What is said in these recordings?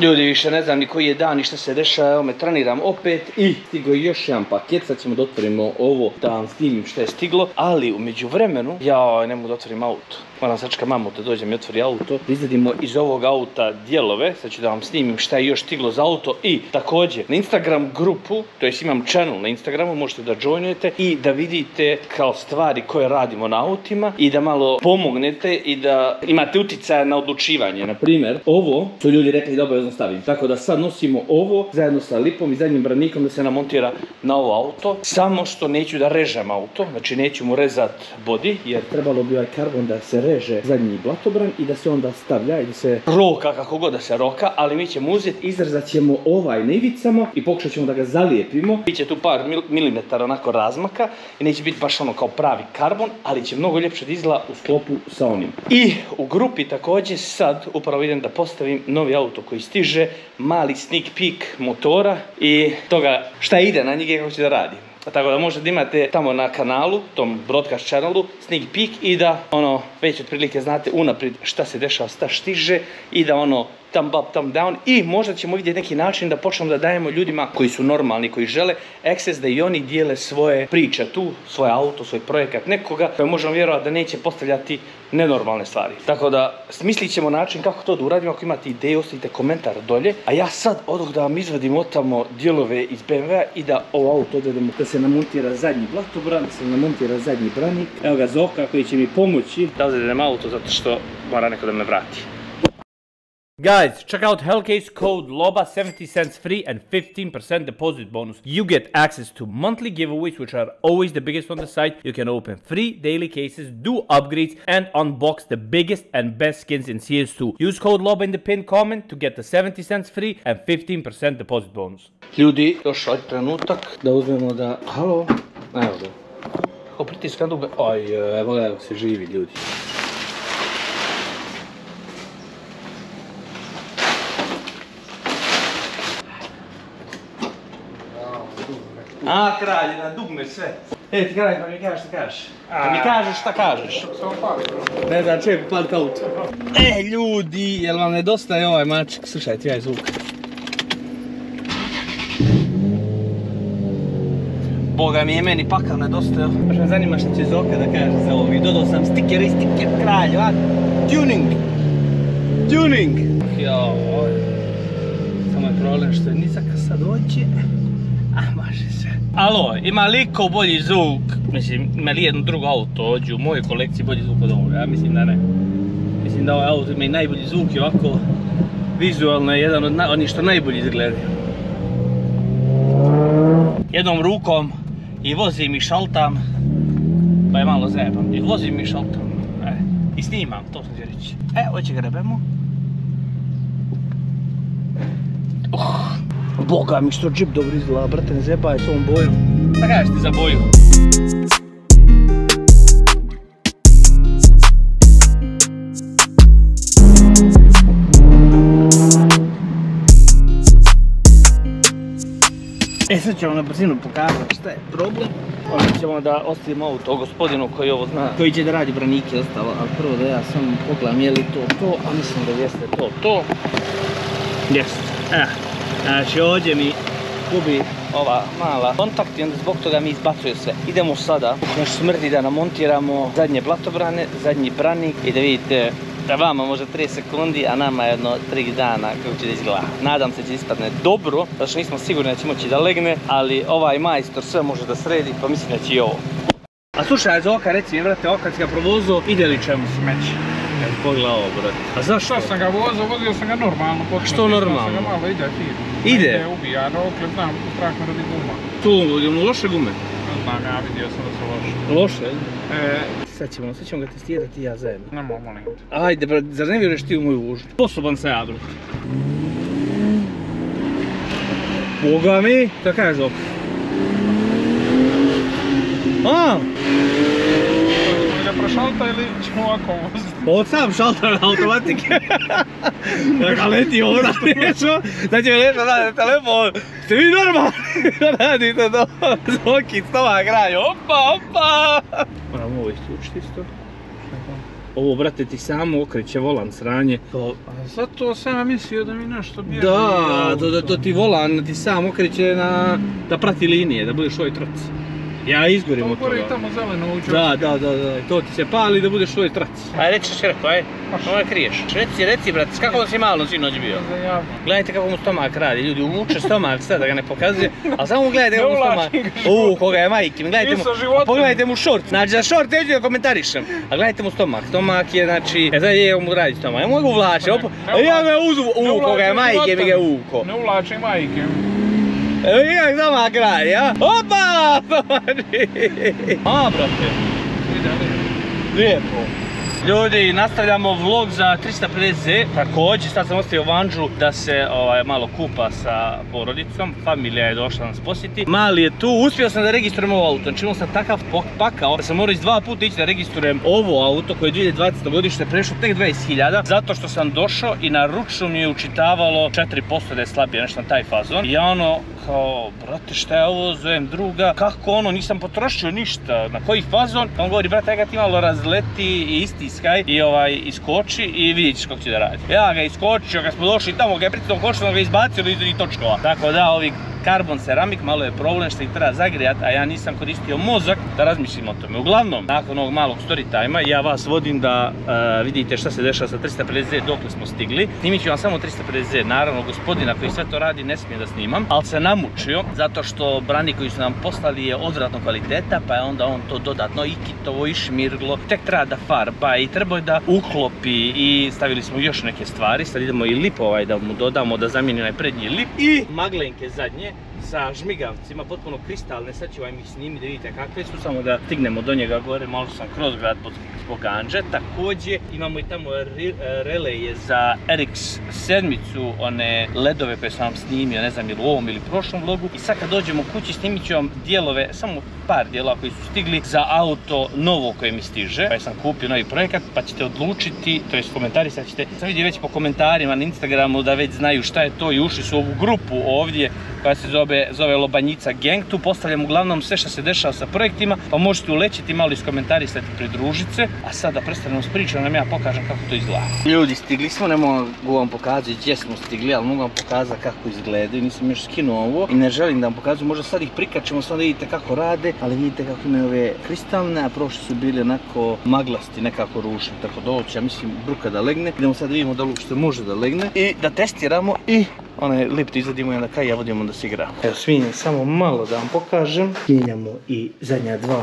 Ljudi, više ne znam ni koji je dan i šta se dešava, evo me treniram opet i stigo je još jedan paket, sad ćemo da otvorimo ovo da vam snimim što je stiglo, ali u međuvremenu ja ne mogu da otvorim auto. Moram sačekati mamu da dođem i otvori auto, da izvedimo iz ovog auta dijelove, sad ću da vam snimim šta je još stiglo za auto i također na Instagram grupu, to jest imam channel na Instagramu, možete da joinujete i da vidite kao stvari koje radimo na autima i da malo pomognete i da imate utjecaja na odlučivanje. Na primjer, ovo su ljudi rekli da obavezno stavim, tako da sad nosimo ovo zajedno sa lipom i zadnjim branikom da se namontira na ovo auto, samo što neću da režem auto, znači neću mu rezat body jer trebalo bi ovaj karbon da se reže zadnji blatobran i da se onda stavlja i da se roka kako god da se roka, ali mi ćemo uzeti, izrezat ćemo ovaj na ivicama i pokušat ćemo da ga zalijepimo. Biće tu par milimetara onako razmaka i neće biti baš ono kao pravi karbon, ali će mnogo ljepše da izgleda u sklopu sa onim. I u grupi također sad upravo idem da postavim novi auto koji stiže, mali sneak peek motora i toga šta ide na njega kako će da radi. Tako da možete imate tamo na kanalu, tom broadcast channelu, sneak peek i da ono već otprilike znate unaprijed šta se dešava, šta stiže i da ono thumb up, thumb down i možda ćemo vidjeti neki način da počnemo da dajemo ljudima koji su normalni, koji žele access da i oni dijele svoje priče tu, svoje auto, svoj projekat nekoga, pa možemo vjerovati da neće postavljati nenormalne stvari. Tako da smislit ćemo način kako to da uradimo, ako imate ideje ostavite komentar dolje, a ja sad odoh da vam izvadim otamo dijelove iz BMW-a i da ovo auto odvedemo da se namontira zadnji blatobran, da se namontira zadnji branik. Evo ga Zoka koji će mi pomoći da odvedem auto zato što mora neko da me vrati. Guys, check out Hellcase code LOBA, 70 cents free and 15% deposit bonus. You get access to monthly giveaways, which are always the biggest on the site. You can open free daily cases, do upgrades, and unbox the biggest and best skins in CS2. Use code LOBA in the pinned comment to get the 70 cents free and 15% deposit bonus. Ljudi, došao je trenutak da uzmemo da... Halo? Evo ga. Kako pritiskam dugme? Oj, evo se živi ljudi. A, kralj, na dugme sve. Ti kralj, pa mi kažeš šta kažeš. Pa mi kažeš šta kažeš. Ne znam, čovjek upaliti auto. Ljudi, jel vam nedostaje ovaj mačak? Slušajte, ja je zvuk. Boga mi je meni pakao nedostaje. Baš me zanima šta će Zoka da kaže za ovo. I dodao sam stiker i stiker kralj, ovak. Tuning. Tuning. Joj. Samo je problem što je nizaka sad dođe. Može se. Alo, ima li ko bolji zvuk? Mislim, ima li jedno drugo auto ođu u mojoj kolekciji bolji zvuk od ovoga? Ja mislim da ne. Mislim da ovaj auto ima i najbolji zvuk i ovako vizualno je jedan od onih što najbolji izgledaju. Jednom rukom i vozim i šaltam, pa je malo zajebam. I vozim i šaltam. I snimam, to sam će reći. Hoće grebemo. Boga mi što džip dobro izgleda, brate, ne zebaj s ovom bojom. Šta kažeš ti za boju? Sad ćemo na brzinu pokazati šta je problem. Onda ćemo da ostavimo auto gospodinu koji ovo zna, koji će da radi branike i ostalo, ali prvo da ja samo pogledam je li to, a mislim da jeste to. Jeste. Znači ovdje mi gubi ova mala kontakt i onda zbog toga mi izbacuje sve. Idemo sada, naš smrdi da namontiramo zadnje blatobrane, zadnji branik i da vidite da vama može 3 sekundi, a nama jedno 3 dana kako će da izgleda. Nadam se će ispadne dobro, zato što nismo sigurni da će moći da legne, ali ovaj majstor sve može da sredi, pa mislim da će i ovo. A slušaj, Zoka, reci mi, brate, ovo kad si ga provozao, ide li čemu smeće? Pogledaj ovo, brate. A zašto? Što sam ga vozio sam ga normalno. Što normalno? Sam ga malo ide fir. Ide? Ide ubijano, okle znam, strah me radi guma. Tu, loše gume? Ne znam, ja vidio sam da su loše. Loše? Sad ćemo ga testirati i ja zajedno. Nemo, molim te. Ajde, brate, zar ne vjeruješ ti u moju vožnju? Sposoban sam ja, brate. Boga mi! Šta kažeš, Zoka? Prešalta ili ćemo ovako voziti? Ovo sam šalta na automatike. Neka leti ovo radiješo. Znači me nešto radite telefon. Ste vi normalni? Radite to. Zoki, stomak radi. Opa. Moram ovo isključiti isto. Ovo, brate, ti samo okreće volan sranje. Zato sam ja mislio da mi nešto bježi. Da, to ti volan ti sam okreće da prati linije, da budeš ovoj trci. Ja izgorim od toga. To gori tamo zeleno uđe. Da, to ti se pali da budeš u ovoj trci. Aj, reći što si rekao, aj, ono kriješ. Reci, brate, kako si malo sinoć bio? Gledajte kako mu stomak radi, ljudi uvuče stomak sad da ga ne pokazuje, ali samo gledajte kako mu stomak. Koga je majke mi, gledajte mu, pogledajte mu šort. Znači za šort neću da komentarišem, a gledajte mu stomak. Stomak je, znači, sad je mu radi stomak, ja mogu uvlače, ja ga uzu, koga je majke mi ga uvuko. Ne uvlači majke. Evo nikak stomak radi, a? Opa! A, brate. Lijepo. Ljudi, nastavljamo vlog za 350Z, također sad sam ostavio Vanđu da se malo kupa sa porodicom, familija je došla nas posjeti. Mali je tu, uspio sam da registrujem ovo auto, znači imao sam takav pakao da sam morao iz 2 puta ići da registrujem ovo auto koje je 2020. godište prešlo tek 20.000, zato što sam došao i na ručnu mi je učitavalo 4% da je slabije, nešto na taj fazon. I ja ono, kao, brate, šta je ovo, zovem druga, kako ono, nisam potrošio ništa, na koji fazon? On govori, brate, ja ga ti malo razleti i istiskaj i iskoči i vidjet ćeš kako će da radi. Ja ga iskočio, kad smo došli tamo, ga je pritom košao, ga izbacio i točkova. Tako da, ovi karbon ceramik, malo je problem što ih treba zagrijat, a ja nisam koristio mozak da razmišljam o tome. Uglavnom, nakon ovog malog story time-a, ja vas vodim da vidite šta se dešava sa 350Z, dokle smo stigli. Snimit ću vam samo 350Z, naravno gospodina koji sve to radi ne smije da snimam, ali se namučio, zato što brani koji su nam poslali je odvratno kvaliteta, pa je onda on to dodatno i kitovo i šmirglo, tek treba da farba i treba da uklopi i stavili smo još neke stvari, sad idemo i lip da mu dodamo, da zamijeni onaj prednji lip i maglenke zadnje sa žmigavcima, potpuno kristalne, sad ću vam ih snimiti da vidite kakve su, samo da stignemo do njega gore, malo sam kroz grad zbog Anđe. Također imamo i tamo releje za RX-7, one ledove koje sam vam snimio, ne znam ili u ovom ili prošlom vlogu. I sad kad dođemo kući snimit ću vam dijelove, samo par dijelova koji su stigli za auto novo koje mi stiže. Pa sam kupio novi projekat, pa ćete odlučiti, to jest komentarisat ćete. Sam vidio već po komentarima na Instagramu da već znaju šta je to i ušli su u ovu grupu ovdje koja se zove Lobanjica Gang. Tu postavljam uglavnom sve što se dešava sa projektima, pa možete ulećiti malo iskomentarisati, pridružiti se. A sad da prestanemo s pričom, nam ja pokažem kako to izgleda. Ljudi, stigli smo, ne mogu vam pokazati gdje smo stigli, ali mogu vam pokazati kako izgledaju. Nisam još skinuo ovo i ne želim da vam pokazujem, možda sad ih prikačemo, sad vidite kako rade, ali vidite kako imaju ove kristalne, a prošli su bili onako maglasti, nekako ružni, tako da ovo će, ja mislim, bruka da legne. Idemo sad da vidimo da li uopšte može da legne i da testiramo i onaj lip izadimo i onda kaj ja vodimo da se igra. Evo, svinjem samo malo da vam pokažem. Mijenjamo i zadnja 2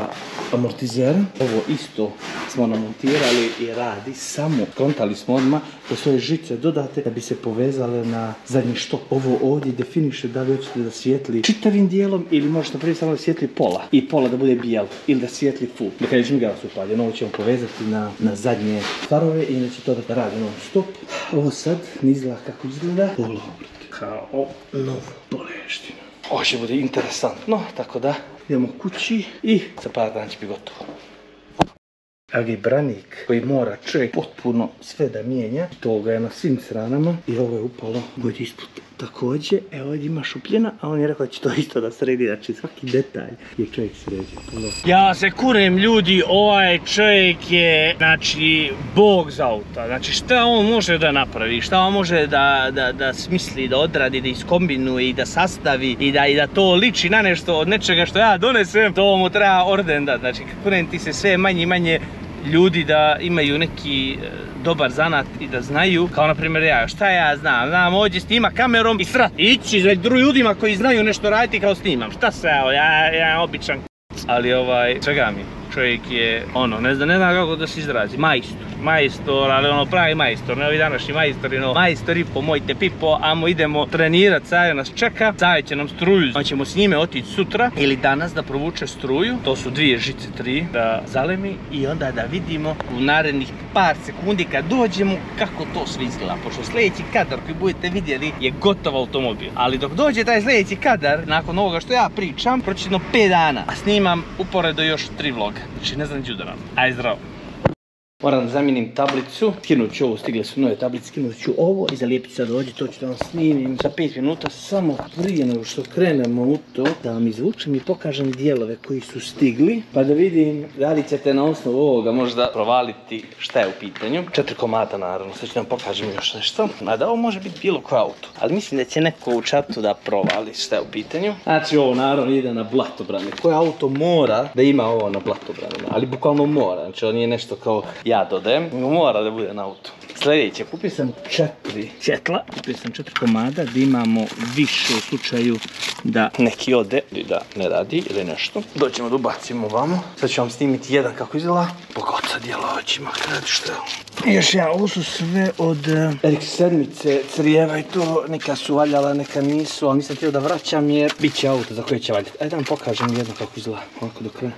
amortizera. Ovo isto smo namontirali i radi, samo kontali smo odmah da svoje žice dodate da bi se povezale na zadnji štop. Ovo ovdje definiše da li hoćete da svijetli čitavim dijelom ili možete napraviti samo da svijetli pola i pola da bude bijel ili da svijetli full. Dakle, nećemo ga vas upaljen, ovo ćemo povezati na zadnje farove i onda će to da radi non stop. Ovo sad ne izgleda kako izgleda. Kao novu boleštinu. Ovo će bude interesantno, tako da idemo kući i za par dana će biti gotovo. Evo ga i branik koji mora čovjek potpuno sve da mijenja. Toga je na svim stranama i ovo je upalo god ispod. Također, evo ovdje ima šupljena, a on je rekao da će to isto da sredi, znači svaki detalj je čovjek sredio. Ja se kurem, ljudi, ovaj čovjek je, znači, bog za auta. Znači šta on može da napravi, šta on može da smisli, da odradi, da iskombinuje i da sastavi i da to liči na nešto od nečega što ja donesem, to mu treba orden dati. Znači, kurem ti se sve manje i manje ljudi da imaju neki dobar zanat i da znaju, kao na primjer ja, šta ja znam ovdje snima kamerom i srat, ići za ljudima koji znaju nešto raditi kao snimam, šta se ja običan ali čega mi, čovjek je ne znam kako da se izrazi, majstor, ali pravi majstor, ne ovi današnji majstori, majstori, pomojte pipo, amo idemo trenirat, Cajo nas čeka, Cajo će nam struju, on ćemo s njime otići sutra ili danas da provuče struju, to su 2 žice, 3, da zalemi i onda da vidimo u narednih par sekundi kad dođemo kako to sve izgleda, pošto sljedeći kadar koji budete vidjeli je gotov automobil, ali dok dođe taj sljedeći kadar, nakon ovoga što ja pričam, proći 5 dana, a snimam uporedo još 3 vloga, znači ne znam đudaram, aj zdravo. Moram da zamijenim tablicu, skinut ću ovo, stigle su nove tablice, skinut ću ovo i zalijepit sad ovdje, to ću da vam snimim za 5 minuta, samo prije nego što krenemo u to, da vam izvučem i pokažem dijelove koji su stigli, pa da vidim da li ćete na osnovu ovoga možda provaliti šta je u pitanju. 4 komada naravno, sad ću vam pokažem još nešto, a da ovo može biti bilo koji auto, ali mislim da će neko u čatu da provali šta je u pitanju. Znači ovo naravno ide na blatobrane, koje auto mora da ima ovo na blatobranima, ali bukvalno mora, znači ovo nije nešto kao ja dodajem, mora da bude na auto. Sljedeće, kupio sam 4 četla, kupio sam 4 komada da imamo više u slučaju da neki ode ili da ne radi ili nešto. Doćemo da ubacimo vamo. Sad ću vam snimiti jedan kako izgleda. Pogotovo djelovaćima, kada što je ovo. I još jedan, ovo su sve od RX-7 crijeva i to, neka su valjala, neka nisu, ali nisam htio da vraćam jer bit će auto za koje će valjati. Ajde da vam pokažem jedno kako izgleda, ovako do kraja.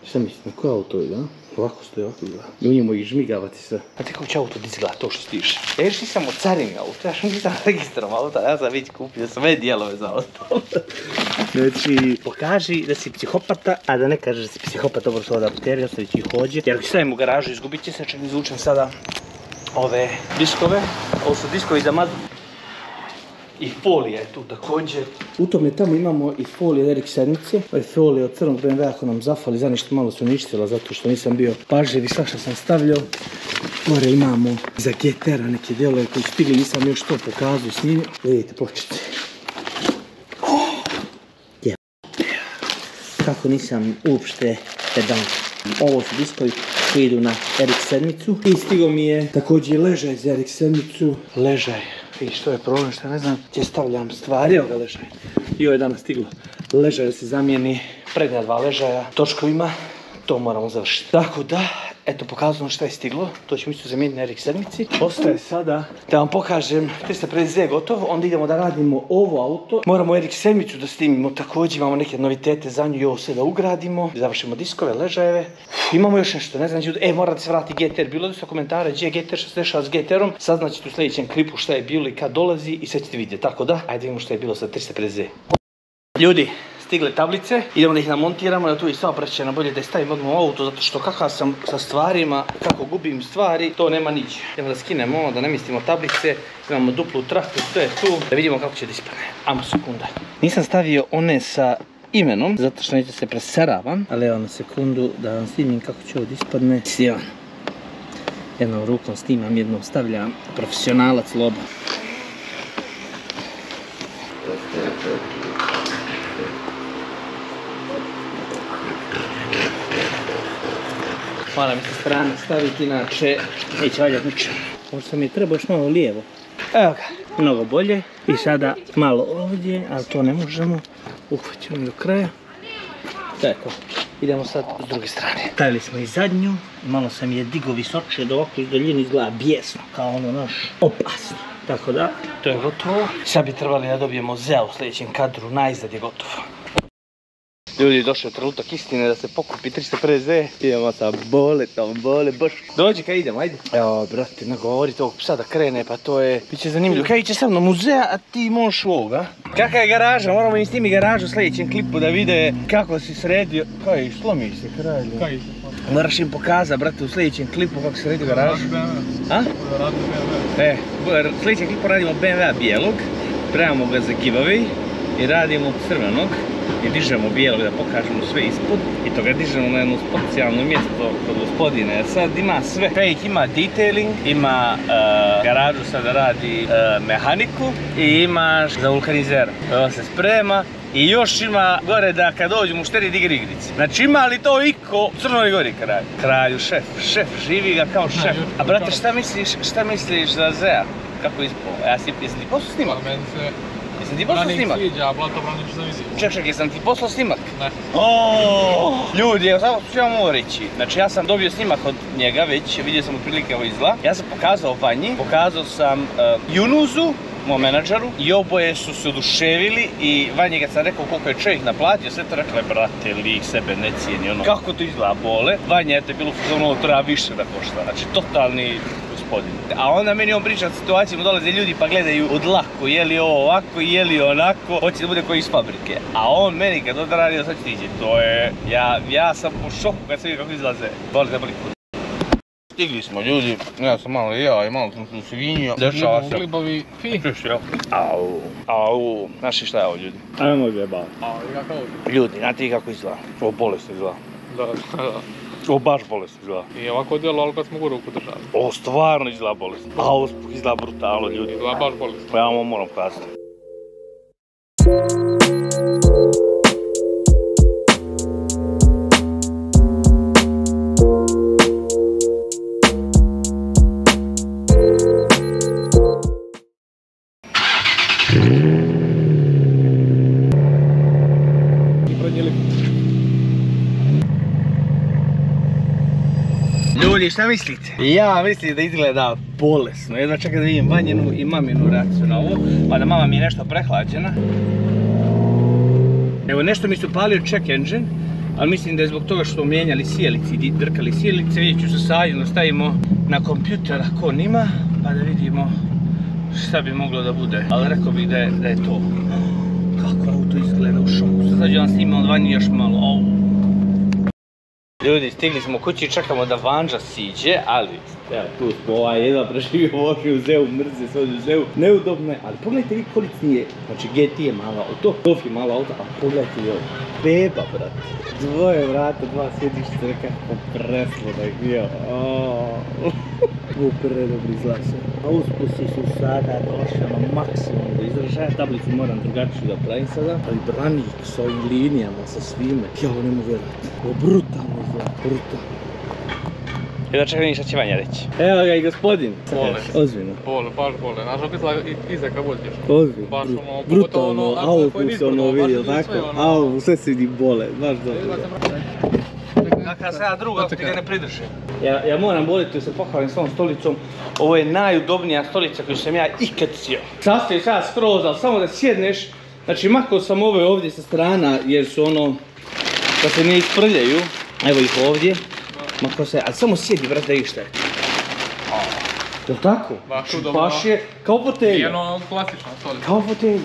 Šta mislite, na koje auto ide, a? Ovako stoji, ovako izgleda. I u njemu ih žmigavati sve. A ti kako će auto da izgleda to što stiže? Ja još nisam od caringa auto, ja što nisam registrom auta, ja sam već kupio sve dijelove za auto. Znači, pokaži da si psihopata, a da ne kažeš da si psihopata, ovo su ovdje apoteri, ostavit ću ih hođe. Jer ako stavim u garažu, izgubit će se, čak izvučem sada ove diskove. Ovo su diskovi za mazut. I folija je tu također. U tome tamo imamo i folije od RX-7. Ove folije od crnog BMW ako nam zafali, za nešto malo su uništila zato što nisam bio pažljiv i svašta sam stavljao. Gore imamo za GTR-a neke dijelove koji stigli, nisam još to pokazao s njim. Vidite pločice. Kako nisam uopšte pedant. Ovo su diskovi koji idu na RX-7. I stigo mi je također ležaj za RX-7. Ležaj. I što je problem, što ne znam, gdje stavljam stvari, evo ga ležaj. I ovo je danas stiglo. Ležaj da se zamijeni prednja 2 ležaja točkovima, to moramo završiti. Tako da, eto pokazano što je stiglo, to ćemo isto zamijeniti na RX-7. Ostaje sada da vam pokažem 350Z je gotovo, onda idemo da radimo ovo auto. Moramo RX-7 da snimimo, također imamo neke novitete za nju i ovo sve da ugradimo. Završimo diskove, ležajeve. Imamo još nešto, ne znam, mora da se vrati GTR, bilo dosta komentara, gdje je GTR, što se dešava s GTR-om. Saznaćete u sljedećem klipu šta je bilo i kad dolazi i sve ćete vidjeti, tako da, ajde vidimo šta je bilo sa 350Z. Ljudi, stigle tablice, idemo da ih namontiramo, da tu i saobraćajna bolje da je stavim odmah u auto, zato što kakav sam sa stvarima, kako gubim stvari, to nema niđe. Idemo da skinemo ovo, da ne mislimo tablice, imamo duplu traku, to je tu, da vidimo kako će da ispadne. Ajmo sekunda. Nisam stavio one sa imenom, zato što neće se preseravam, ali evo na sekundu da vam snimim kako će ovo da ispadne. Sjevan. Jednom rukom snimam, jednom stavljam, profesionalac loba. Moram sa strane staviti, inače neće valjati ničem. Možda mi je treba još malo lijevo. Evo ga, mnogo bolje. I sada malo ovdje, ali to ne možemo. Uhvaćamo do kraja. To je to. Idemo sad s druge strane. Stavili smo i zadnju. Malo sam je digo visoče da ovako iz daljine izgleda bijesno, kao ono naš opasno. Tako da, to je gotovo. Sad bi trebali da dobijemo Zea u sljedećem kadru, najzad je gotovo. Ljudi, došao je trenutak istine da se pokupi 350Z. Idemo sa boletom, baš. Dođi kad idemo, ajde. Evo, brate, nagovorite ovog psa da krene, pa to je... Biće zanimljivo. Kaj će sa mnom muzea, a ti možeš ovoga. Kakva je garaža? Moramo im snimi garažu u sljedećem klipu da vide kako si sredio. Kaj, slomiš se, kralju. Kaj se? Moraš im pokazati, brate, u sljedećem klipu kako si sredio garažu. A? Radimo BMW. U sljedećem klipu radimo BMW bijelog. Pravimo ga za giveaway i radimo crvenog. I dižemo bijelog da pokažemo sve ispod i to ga dižemo na jedno specijalno mjesto kod gospodina, jer sad ima sve. Fake ima detailing, ima garažu sada radi mehaniku i imaš za vulkanizera. Ovo se sprema i još ima gore da kad dođu mušteri da igra igrice. Znači ima li to iko u Crnoj Gori kralju? Kralju šef, živi ga kao šef. A brate šta misliš za Zea? Kako ispao? Jesam ti poslao snimak? Jesam ti poslao snimak? Ček, jesam ti poslao snimak? Ne. Ljudi, evo samo što ja mogu reći. Znači ja sam dobio snimak od njega već, vidio sam otprilike ovo izgleda. Ja sam pokazao Vanji, pokazao sam Junuzu, mom menadžeru, i oboje su se oduševili i Vanji kad sam rekao koliko je čovjek naplatio, sve to rekla je, brate, lik sebe ne cijeni, ono. Kako to izgleda bole? Vanja, eto je bilo ono treba više da košta, znači totalni gospodin. A onda meni on priča situacijama, dolaze ljudi pa gledaju od lako, je li ovo ovako, je li onako, hoće da bude koji iz fabrike. A on meni kad odradio, sad ću ti ići, to je, ja sam po šoku kad sam vidio kako izlaze. Boli. Stigli smo ljudi, ja sam malo jeo i malo sam se svinio. Dešava se. Glibovi fi. Čuš, jel? Au, znaš šta je ovo ljudi? Ajmo jebati. I kako ovo? Ljudi, znate kako izgleda? Ovo bolest izgleda. Da. Ovo baš bolest izgleda. I ovako djelo, ali kad smo go ruku držali. Ovo stvarno izgleda bolest. A ovo izgleda brutalno ljudi. Izgleda baš bolest. Pa ja ovo moram kazati. Ljudi, šta mislite? Ja mislim da izgleda bolesno. Jedva čekam da vidim vanjenu i maminu reakciju na ovo. Pa da mama mi je nešto prehlađena. Evo, nešto mi su palio check engine. Ali mislim da je zbog toga što smo mijenjali sjelice i drkali sjelice. Vidjet ću se sadjedno stavimo na kompjuter ako nima. Pa da vidimo šta bi moglo da bude. Ali rekao bih da je to. Kako auto izgleda u šoku. Sad ću vam snimam vanji još malo. Ljudi, stigli smo kući i čekamo da Vanđa siđe, ali evo tu smo jedva preživio vožnju u Zeu, mrze se ovdje u Zeu, neudobno je, ali pogledajte vi koliko nije, znači GT je malo auto, Golf je malo auto, ali pogledajte vi ovo, beba brat, dvoje vrata, dva sjedišta, nekako preslo da je bio, ovo predobri izlaze. A uspusti su sada došli na maksimum do izražaja, tablicu moram drugačiju da pravim sada, ali branik s ovim linijama, sa svime, ja ovo ne mogu vjerati, ovo brutalno izgleda, brutalno. Jedva čekam šta će Vanja reći. Evo ga i gospodin. Bole. Ozbiljno. Bole, baš bole. Znaš opisla iza kad voziš. Ozbiljno. Baš ono, brutalno, auto se ono vidi, jel tako? Au, sve se vidi bole, baš dobro. Kakav se ja druga, ti ga ne pridrži. Ja moram boliti da se pohvalim s ovom stolicom. Ovo je najudobnija stolica koju sam ja ikad sjeo. Sastoji se ja skroz, ali samo da sjedneš. Znači, makao sam ove ovdje sa strana jer su ono, da se ne isprljaju. Evo ih ovdje. Makao se, ali samo sjedi, brate, da vidiš šta je. Jel' tako? Baš udobno. Baš je kao fotelja. Jedno klasično stolica. Kao fotelja.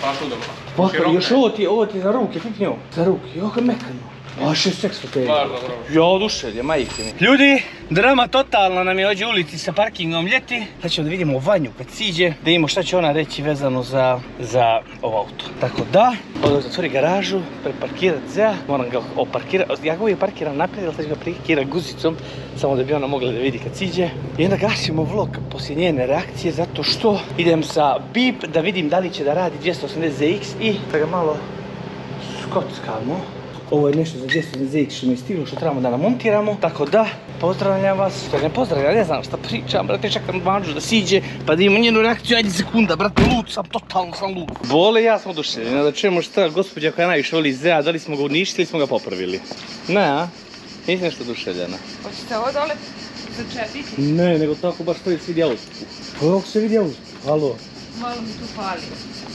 Baš udobno. Pa još ovo ti je za ruke, pipni ovo. Za ruke, jok je mekano. Baš je seks fotelja. Baš dobro. Ja oduševljen, majke mi. Ljudi, drama totalna nam je ovdje u ulici sa parkingom ljeti. Sad ćemo da vidimo Vanju kad siđe, da vidimo šta će ona reći vezano za ovo auto. Tako da, ovdje zatvori garažu, preparkirat Zea, moram ga oparkirati. Ja ga uvijek parkiram naprijed, ali sad ću ga parkirat guzicom, samo da bi ona mogla da vidi kad siđe. I onda gasimo vlog poslije njene reakcije, zato što idem sa BIP da vidim da li će da radi 280ZX i da ga malo skockamo. Ovo je nešto za 280ZX što mi je stiglo, što trebamo da namontiramo. Tako da, pozdravljam vas. Ne pozdravljam, ne znam šta pričam, brate, čekam Vanđu da siđe, pa da imamo njenu reakciju, ajde sekunda, brate, lud sam, totalno sam lud. Bole, ja sam oduševljen, da čujemo šta gospođa koja najviše voli Zea, da li smo ga uništili ili smo ga popravili. Ne, a? Nisi nešto oduševljena. Hoćete ovo dole začepiti? Ne, nego tako baš prvi se vidi auspuh. Kako se vidi auspuh? Halo? Malo mi tu fali.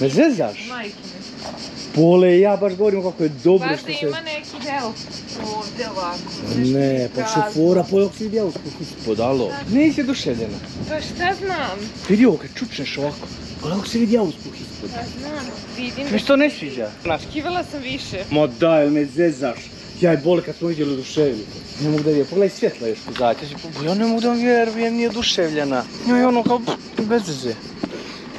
Me zezaš? Majke mi. Bole, ja baš govorim kako je dobro Baš što da se... ima neki deo ovdje ovako. Ne, pa šofora, pojok se vidi auspuh ispod, alo. Nisi oduševljena. Pa šta znam? Vidi ovo kad čučneš ovako, pojok se vidi auspuh ispod. Pa znam, vidim. Mi što ne sviđa? Očekivala sam više. Ma daj, jel me zezaš? Ja i Bole kad smo vidjeli oduševljeni. Ne mogu da vjerujem, pogledaj svjetla još pozađe. Ja ne mogu da vjerujem, nije oduševljena. Ja je ono kao bez veze.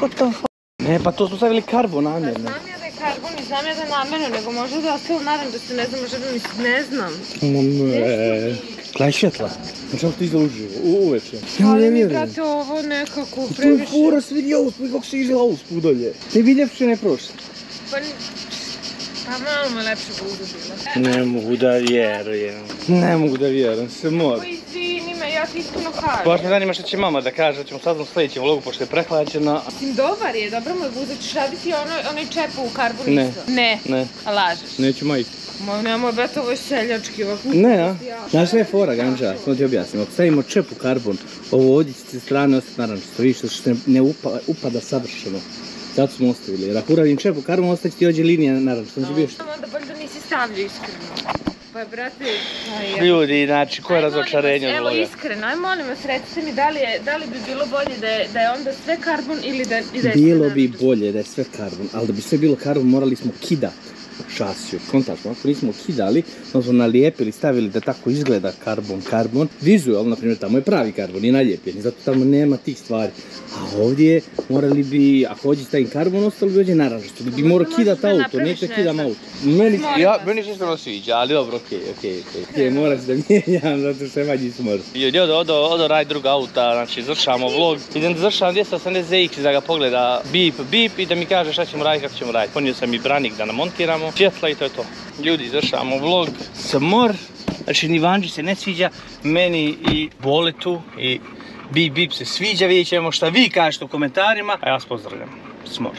What the fuck? Ne, pa to smo stavili karbon namjerno. Pa znam ja da je karbon i znam ja da je namjerno, nego možda da ostalo naravno da se ne znam, možda da mi ne znam. Ne. Gledaj svjetla. Znači ovo ti izgleda uživo, uveče. Ali mi brate ovo nekako To je previše. fora, se vidi auspuh, kako se izgleda auspuh dolje. Ne vidi ljepše ne prošle. Pa malo me lepše budu bila. Ne mogu da vjerujem. Ne mogu da vjerujem, se mora. Pa izvini me, ja ti iskreno kažem. Baš me zanima što će mama da kaže, da ćemo saznat u sljedećem vlogu pošto je prehlađena. Mislim, dobar je, dobro mu je budu, ćeš raditi onaj čep u karbon Ne. isto? Ne. Ne. A lažeš? Neću majiti. Ma nemoj, brate, ovo je seljački ovako. Ne, a? Znaš sve je fora, Ganđa, samo ti objasnim. Ako stavimo čep u karbon, ovo ovdje će se strane ostati narančasto, vidiš što se ne upada savršeno. Zato smo ostavili, jer ako uradim čep u karbon, ostaće ti ovdje linija narančasto, znači bio što... Onda bolje da nisi stavljao iskreno. Pa brate, aj, Ljudi, znači, koje aj, razočarenje od evo vloga? iskreno, aj molim vas, recite mi da li bi bilo bolje da je onda sve karbon ili da je sve Bilo bi narančasto? bolje da je sve karbon, ali da bi sve bilo karbon morali smo kidat. šasiju. Kontaktno, ako nismo kidali, onda smo nalijepili, stavili da tako izgleda karbon. Vizualno, na primjer, tamo je pravi karbon i naljepljen, zato tamo nema tih stvari. A ovdje morali bi, ako hođe stavim karbon, ostalo bi ovdje naranžasto. Bi morao kidati auto, neće kidam auto. Meni se isto sviđa, ali dobro, okej. Moraš da mijenjam, zato što je manji smor. Ljudi, odo radi druga auta, znači završamo vlog. Idem da završavam 280 ZX da ga pogleda bip i da mi kaže šta ćemo raditi, kako ćemo raditi. Ponio sam i branik da namontiramo, svjetla i to je to. Ljudi, završavamo vlog. Smor, znači ni Vanđi se ne sviđa, meni i Boletu i bip se sviđa, vidjet ćemo šta vi kažete u komentarima, a ja vas pozdravljam. Smor.